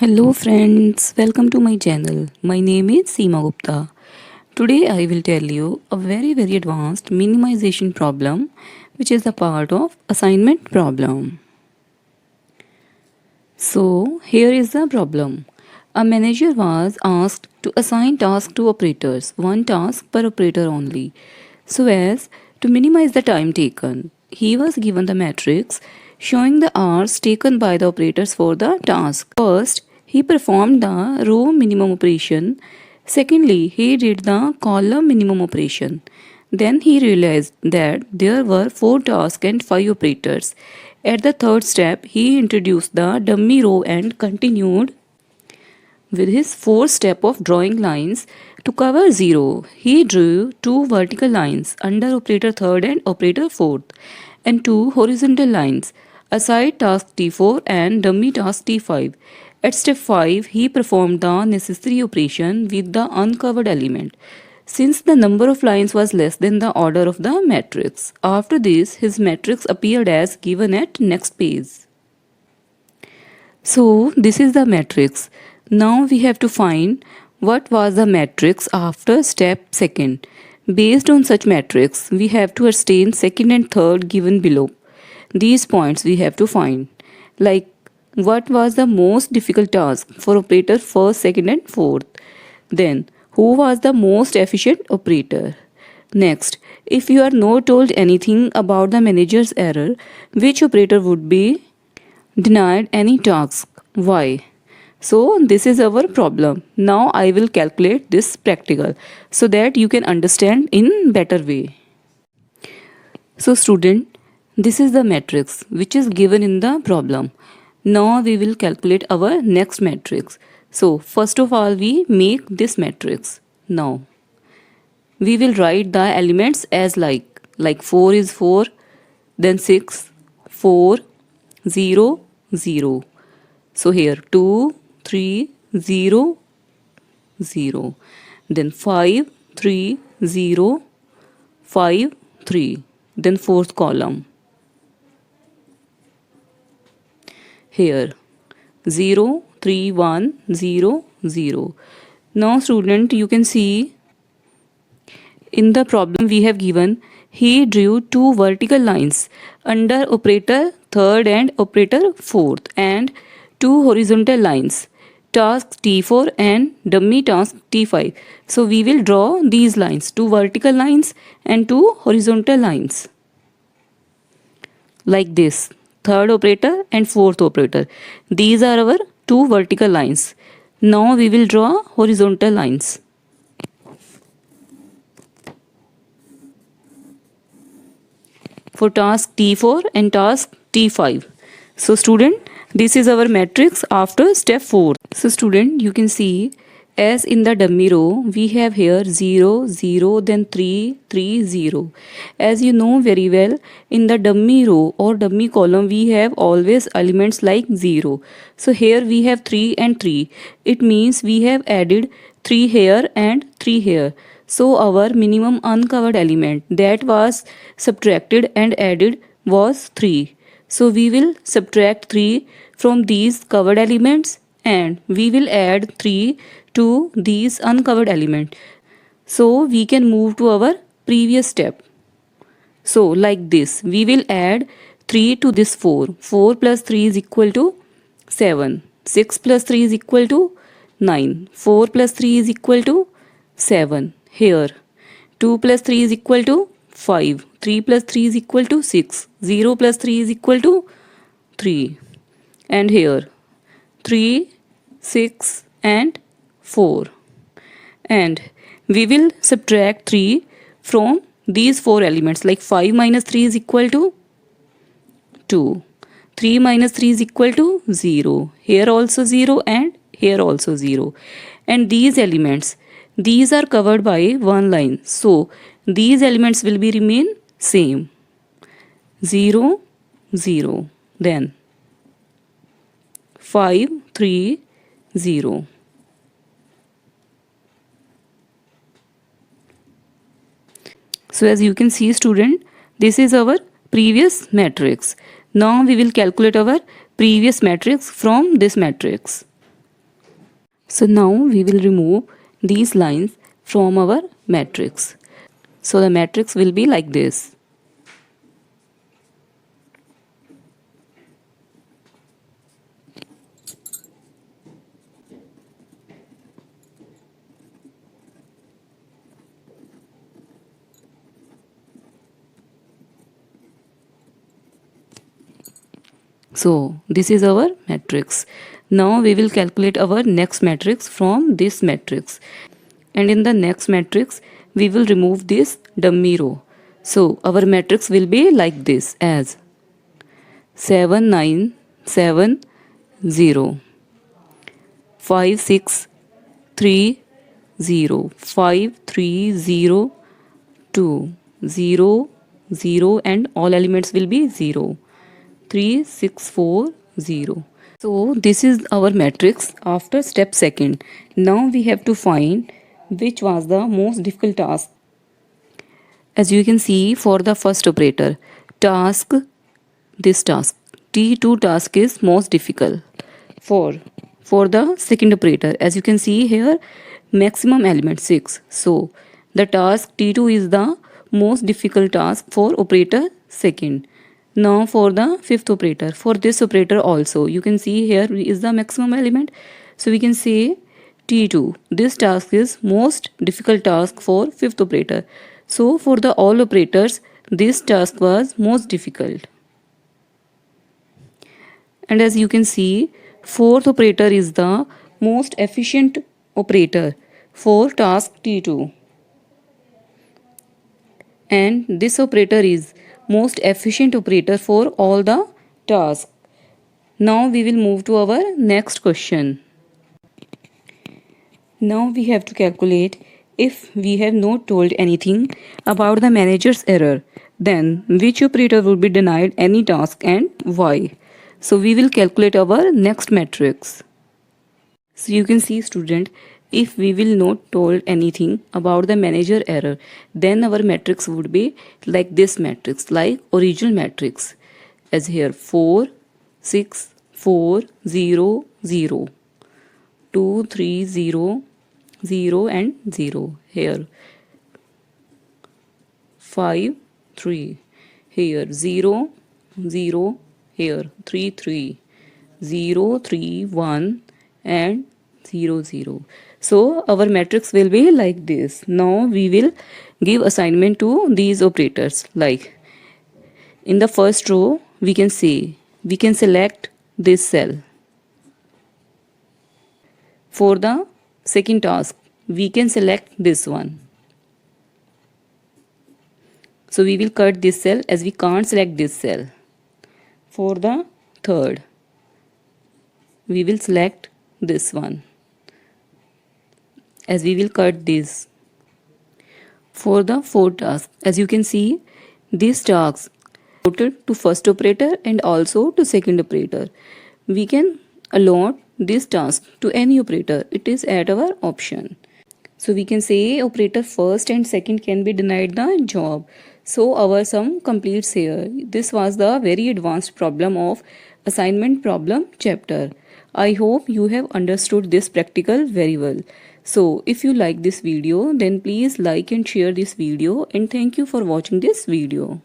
Hello friends, welcome to my channel. My name is Seema Gupta. Today I will tell you a very advanced minimization problem which is a part of assignment problem. So here is the problem. A manager was asked to assign tasks to operators, one task per operator only, so as to minimize the time taken. He was given the matrix showing the hours taken by the operators for the task. First, he performed the row minimum operation. Secondly, he did the column minimum operation. Then he realized that there were 4 tasks and 5 operators. At the third step, he introduced the dummy row and continued with his fourth step of drawing lines to cover 0. He drew 2 vertical lines under operator third and operator fourth and 2 horizontal lines aside task T4 and dummy task T5. At step 5, he performed the necessary operation with the uncovered element since the number of lines was less than the order of the matrix. After this, his matrix appeared as given at next page. So this is the matrix. Now we have to find what was the matrix after step second. Based on such matrix, we have to ascertain second and third given below. These points we have to find. Like what was the most difficult task for operator first, second and fourth. Then who was the most efficient operator. Next, if you are not told anything about the manager's error, which operator would be denied any task? Why? So this is our problem. Now I will calculate this practical so that you can understand in better way. So student, this is the matrix which is given in the problem. Now we will calculate our next matrix. So first of all we make this matrix. Now we will write the elements as like 4 is 4, then 6, 4, 0, 0. So here 2, 3, 0, 0. Then 5, 3, 0, 5, 3. Then fourth column. Here 0, 3, 1, 0, 0. Now student, you can see in the problem we have given he drew 2 vertical lines under operator third and operator fourth and 2 horizontal lines task T4 and dummy task T5. So we will draw these lines, 2 vertical lines and 2 horizontal lines like this. Third operator and fourth operator. These are our 2 vertical lines. Now we will draw horizontal lines. For task T4 and task T5. So student, this is our matrix after step 4. So student, you can see as in the dummy row, we have here 0, 0, then 3, 3, 0. As you know very well, in the dummy row or dummy column, we have always elements like 0. So here we have 3 and 3. It means we have added 3 here and 3 here. So our minimum uncovered element that was subtracted and added was 3. So we will subtract 3 from these covered elements and we will add 3 to these uncovered element. So we can move to our previous step. So like this, we will add 3 to this 4. 4 plus 3 is equal to 7. 6 plus 3 is equal to 9. 4 plus 3 is equal to 7. Here 2 plus 3 is equal to 5. 3 plus 3 is equal to 6. 0 plus 3 is equal to 3. And here 3, 6 and 4. And we will subtract 3 from these 4 elements, like 5 minus 3 is equal to 2. 3 minus 3 is equal to 0. Here also 0 and here also 0. And these elements, these are covered by one line. So these elements will be remain same. 0, 0. Then 5, 3, 0. So as you can see student, this is our previous matrix. Now we will calculate our previous matrix from this matrix. So now we will remove these lines from our matrix. So the matrix will be like this. So this is our matrix. Now we will calculate our next matrix from this matrix. And in the next matrix, we will remove this dummy row. So our matrix will be like this as 7 9 7 0 5 6 3 0 5 3 0 2 0 0 and all elements will be 0 3 6 4 0. So this is our matrix after step second. Now we have to find which was the most difficult task. As you can see, for the first operator, task, this task, T2 task is most difficult. For the second operator, as you can see here, maximum element 6. So the task T2 is the most difficult task for operator second. Now for the fifth operator, for this operator also, you can see here is the maximum element. So we can say T2. This task is most difficult task for fifth operator. So for the all operators, this task was most difficult. And as you can see, fourth operator is the most efficient operator for task T2. And this operator is most efficient operator for all the tasks. Now we will move to our next question. Now we have to calculate if we have not told anything about the manager's error, then which operator will be denied any task and why. So we will calculate our next matrix. So you can see, student, if we will not told anything about the manager error, then our matrix would be like this matrix, like original matrix, as here 4 6 4 0 0 2 3 0 0 and 0, here 5 3, here 0 0, here 3 3, 0 3 1 and 0 0. So our matrix will be like this. Now we will give assignment to these operators. Like in the first row, we can say we can select this cell. For the second task, we can select this one. So we will cut this cell as we can't select this cell. For the third, we will select this one as we will cut this. For the fourth task, as you can see, these tasks allotted to first operator and also to second operator. We can allot this task to any operator. It is at our option. So we can say operator first and second can be denied the job. So our sum completes here. This was the very advanced problem of assignment problem chapter. I hope you have understood this practical very well. So if you like this video, then please like and share this video, and thank you for watching this video.